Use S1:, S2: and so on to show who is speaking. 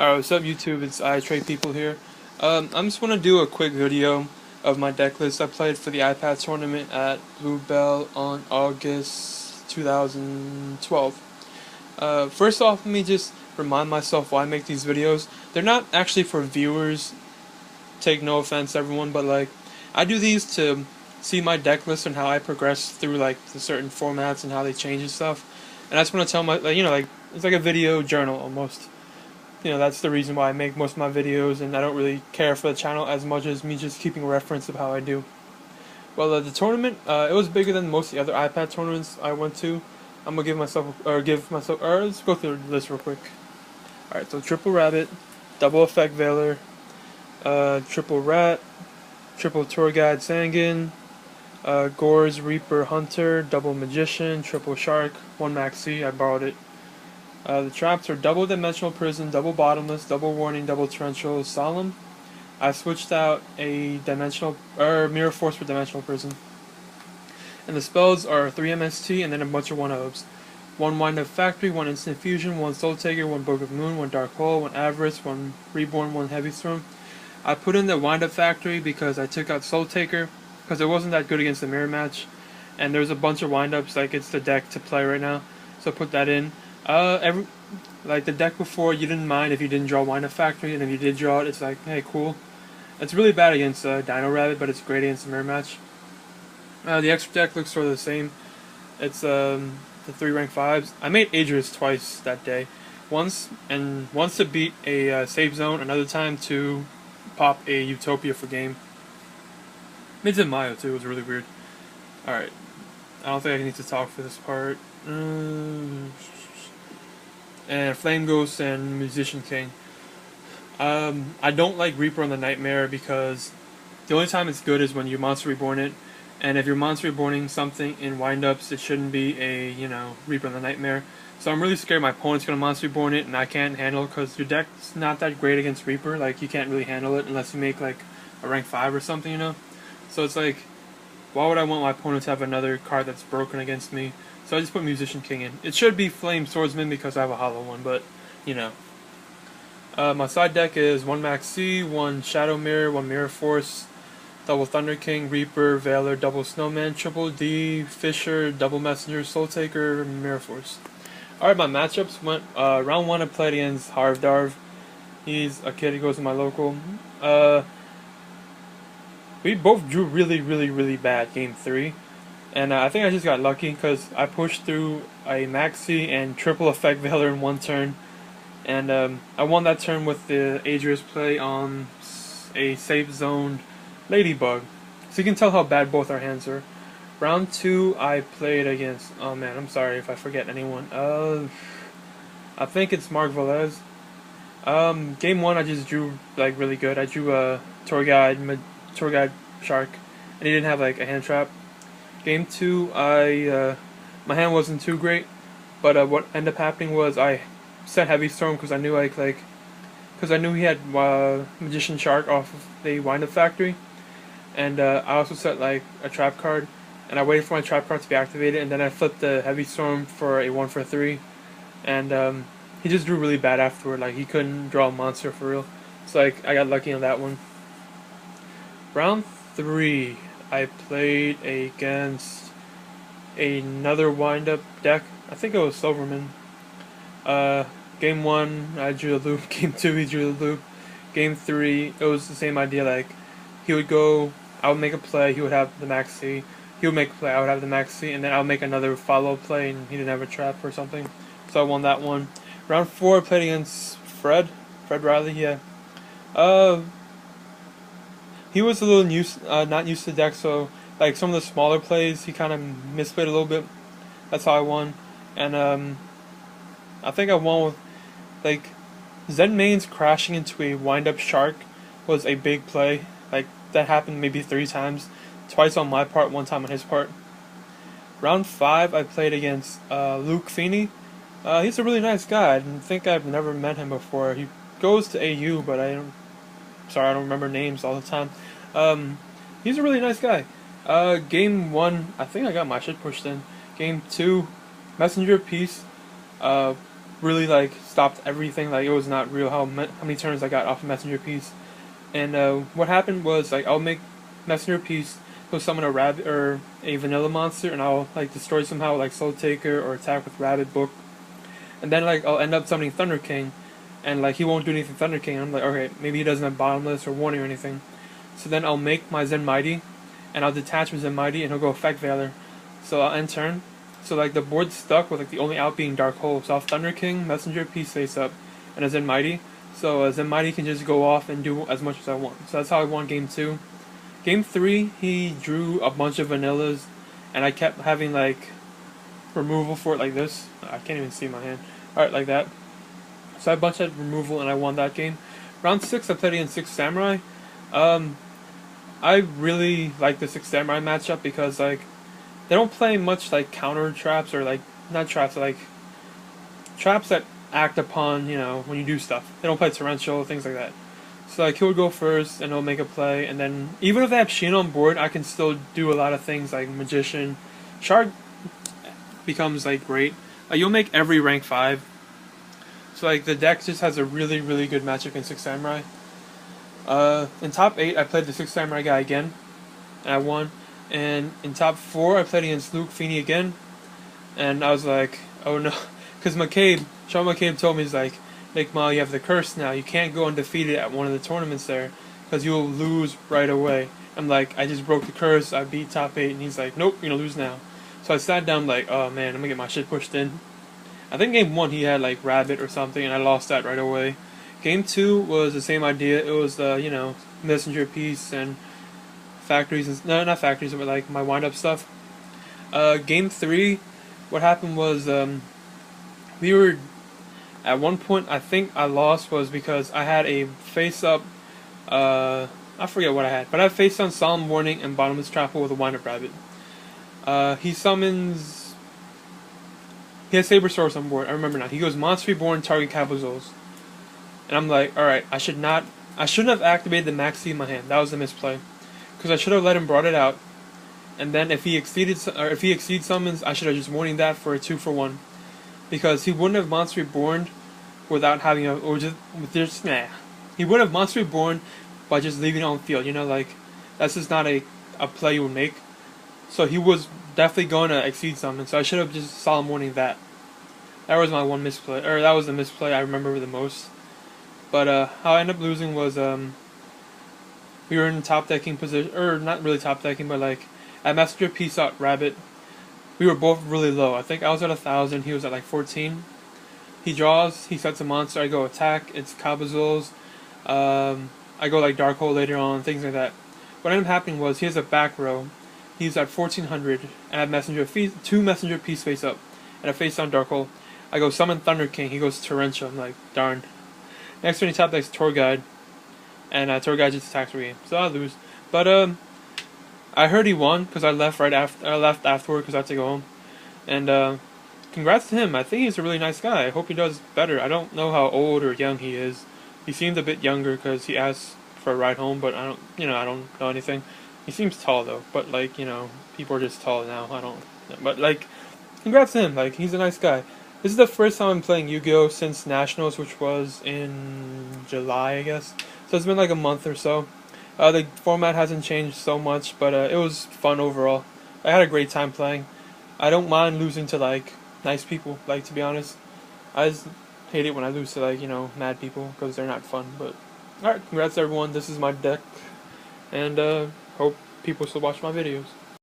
S1: Alright, what's up YouTube? It's iTradePeople here. I'm just want to do a quick video of my deck list I played for the iPad tournament at Bluebell on August 2012. First off, let me just remind myself why I make these videos. They're not actually for viewers, take no offense everyone, but like, I do these to see my deck list and how I progress through like the certain formats and how they change and stuff. And I just want to tell like, it's like a video journal almost. That's the reason why I make most of my videos, and I don't really care for the channel as much as me just keeping reference of how I do. Well, the tournament, it was bigger than most of the other iPad tournaments I went to. I'm gonna let's go through the list real quick. Alright, so Triple Rabbit, Double Effect Veiler, Triple Rat, Triple Tour Guide Sangin, Gore's Reaper Hunter, Double Magician, Triple Shark, 1 Maxi, I borrowed it. The traps are Double Dimensional Prison, Double Bottomless, Double Warning, Double Torrential, Solemn. I switched out a Mirror Force for Dimensional Prison. And the spells are 3 MST and then a bunch of 1-ofs. 1 Wind Up Factory, 1 Instant Fusion, 1 Soul Taker, 1 Book of Moon, 1 Dark Hole, 1 Avarice, 1 Reborn, 1 Heavy Storm. I put in the Wind Up Factory because I took out Soul Taker because it wasn't that good against the mirror match. And there's a bunch of wind-ups, like it's the deck to play right now. So I put that in. Like the deck before, you didn't mind if you didn't draw Wind Up Factory, and if you did draw it, it's like, hey, cool. It's really bad against Dino Rabbit, but it's great against the mirror match. The extra deck looks sort of the same. It's the 3 rank 5s. I made Adris twice that day. Once to beat a save zone, another time to pop a Utopia for game. Made it Mayo too, it was really weird. Alright. I don't think I need to talk for this part. And Flame Ghost and Musician King. I don't like Reaper on the Nightmare because the only time it's good is when you Monster Reborn it, and if you're Monster Reborning something in windups, it shouldn't be a, Reaper on the Nightmare. So I'm really scared my opponent's gonna Monster Reborn it and I can't handle it because your deck's not that great against Reaper. Like, you can't really handle it unless you make like a rank 5 or something, So it's like, why would I want my opponent to have another card that's broken against me? So I just put Musician King in. It should be Flame Swordsman because I have a hollow one, but, my side deck is 1 Max C, 1 Shadow Mirror, 1 Mirror Force, Double Thunder King, Reaper, Veiler, Double Snowman, Triple D, Fisher, Double Messenger, Soul Taker, Mirror Force. Alright, my matchups went, round 1 I played against Harv Darv. He's a kid who goes to my local. We both drew really bad game 3. And I think I just got lucky because I pushed through a Maxi and Triple Effect Veiler in 1 turn. And I won that turn with the Adris play on a safe zoned Ladybug. So you can tell how bad both our hands are. Round 2 I played against, oh man, I'm sorry if I forget anyone. I think it's Mark Velez. Game 1 I just drew like really good. I drew a Tour Guide Shark, and he didn't have like a hand trap. Game 2, my hand wasn't too great, but what ended up happening was I set Heavy Storm because I knew because I knew he had Magician Shark off of the Wind Up Factory, and I also set like a trap card, and I waited for my trap card to be activated, and then I flipped the Heavy Storm for a 1 for 3, and he just drew really bad afterward. Like, he couldn't draw a monster for real, so like I got lucky on that one. Round 3, I played against another wind-up deck. I think it was Silverman. Game 1, I drew the loop. Game 2, he drew the loop. Game 3, it was the same idea. Like, he would go, I would make a play, he would have the Maxi. He would make a play, I would have the Maxi, and then I would make another follow play, and he didn't have a trap or something. So I won that one. Round 4, I played against Fred Riley, yeah. He was a little not used to the deck, so like some of the smaller plays, he kind of misplayed a little bit. That's how I won, and I think I won with like Zen Main's crashing into a wind-up Shark was a big play. Like, that happened maybe 3 times, twice on my part, 1 time on his part. Round 5, I played against Luke Feeney. He's a really nice guy. I think I've never met him before. He goes to AU, but I don't remember names all the time. He's a really nice guy. Game 1, I think I got my shit pushed in. Game 2, Messenger of Peace. really like stopped everything. Like it was not real how many turns I got off a messenger piece. And what happened was like I'll make messenger piece, he'll summon a rabbit or a vanilla monster, and I'll like destroy somehow like Soul Taker or attack with Rabbit Book, and then like I'll end up summoning Thunder King, and like he won't do anything Thunder King. I'm like, okay, maybe he doesn't have Bottomless or Warning or anything. So then I'll make my Zen Mighty, and I'll detach my Zen Mighty, and he'll go Effect Veiler. So I'll end turn. So like the board's stuck with like the only out being Dark Hole. So I'll have Thunder King, Messenger Piece face up, and a Zen Mighty. So Zen Mighty can just go off and do as much as I want. So that's how I won game 2. Game 3, he drew a bunch of vanillas, and I kept having like removal for it like this. I can't even see my hand. Alright, like that. So I had a bunch of removal and I won that game. Round 6, I played against 6 Samurai. I really like the 6 Samurai matchup because like they don't play much like counter traps or like not traps, like traps that act upon, you know, when you do stuff. They don't play torrential, things like that. So like he would go first and he'll make a play, and then even if they have Sheen on board, I can still do a lot of things like Magician. Shard becomes like great. Like you'll make every rank 5. So like the deck just has a really, really good matchup against 6 Samurai. In top 8, I played the 6 Samurai guy again, and I won. And in top 4, I played against Luke Feeney again, and I was like, oh no, because Sean McCabe told me, he's like, Nick Ma, you have the curse now. You can't go undefeated at one of the tournaments there, because you'll lose right away. I'm like, I just broke the curse. I beat top 8, and he's like, nope, you're gonna lose now. So I sat down like, oh man, I'm gonna get my shit pushed in. I think game 1 he had like Rabbit or something, and I lost that right away. Game 2 was the same idea. It was you know, messenger piece and factories and no, not factories, but like my wind up stuff. Game 3, what happened was we were at one point. I think I lost was because I had a face up. I forget what I had, but I had face on Solemn Warning and Bottomless Trapple with a wind up Rabbit. He summons. He has Saber Source on board. I remember now. He goes Monster Reborn, target Cabazos. And I'm like, alright, I shouldn't have activated the Maxi in my hand. That was a misplay. Because I should have let him brought it out. And then if he exceeds summons, I should have just warning that for a 2-for-1. Because he wouldn't have Monster Reborn without having a, or just, He wouldn't have Monster Reborn by just leaving it on field. You know, like, that's just not a play you would make. So he was definitely going to exceed summon, so I should have just solemn warning that. That was my one misplay, or that was the misplay I remember the most. But how I ended up losing was we were in top decking position, or not really top decking, but like at Messenger Piece out Rabbit, we were both really low. I think I was at 1,000, he was at like 14. He draws, he sets a monster, I go attack, it's Cabazos. I go like Dark Hole later on, things like that. What ended up happening was he has a back row. He's at 1400, and I have Messenger 2 Messenger Piece face up, and a face on Dark Hole. I go summon Thunder King, he goes Torrential, I'm like, darn. Next turn he top decks Tour Guide, and Tour Guide just attacks for me, so I lose. But I heard he won, because I left afterward, because I had to go home. And congrats to him, I think he's a really nice guy, I hope he does better. I don't know how old or young he is. He seemed a bit younger, because he asked for a ride home, but I don't know anything. He seems tall though, but like, you know, people are just tall now, but like, congrats to him, like, he's a nice guy. This is the first time I'm playing Yu-Gi-Oh! Since Nationals, which was in July, I guess. So it's been like a month or so. The format hasn't changed so much, but it was fun overall. I had a great time playing. I don't mind losing to like, nice people, like, to be honest. I just hate it when I lose to like, you know, mad people, because they're not fun, but alright, congrats everyone, this is my deck, and hope people still watch my videos.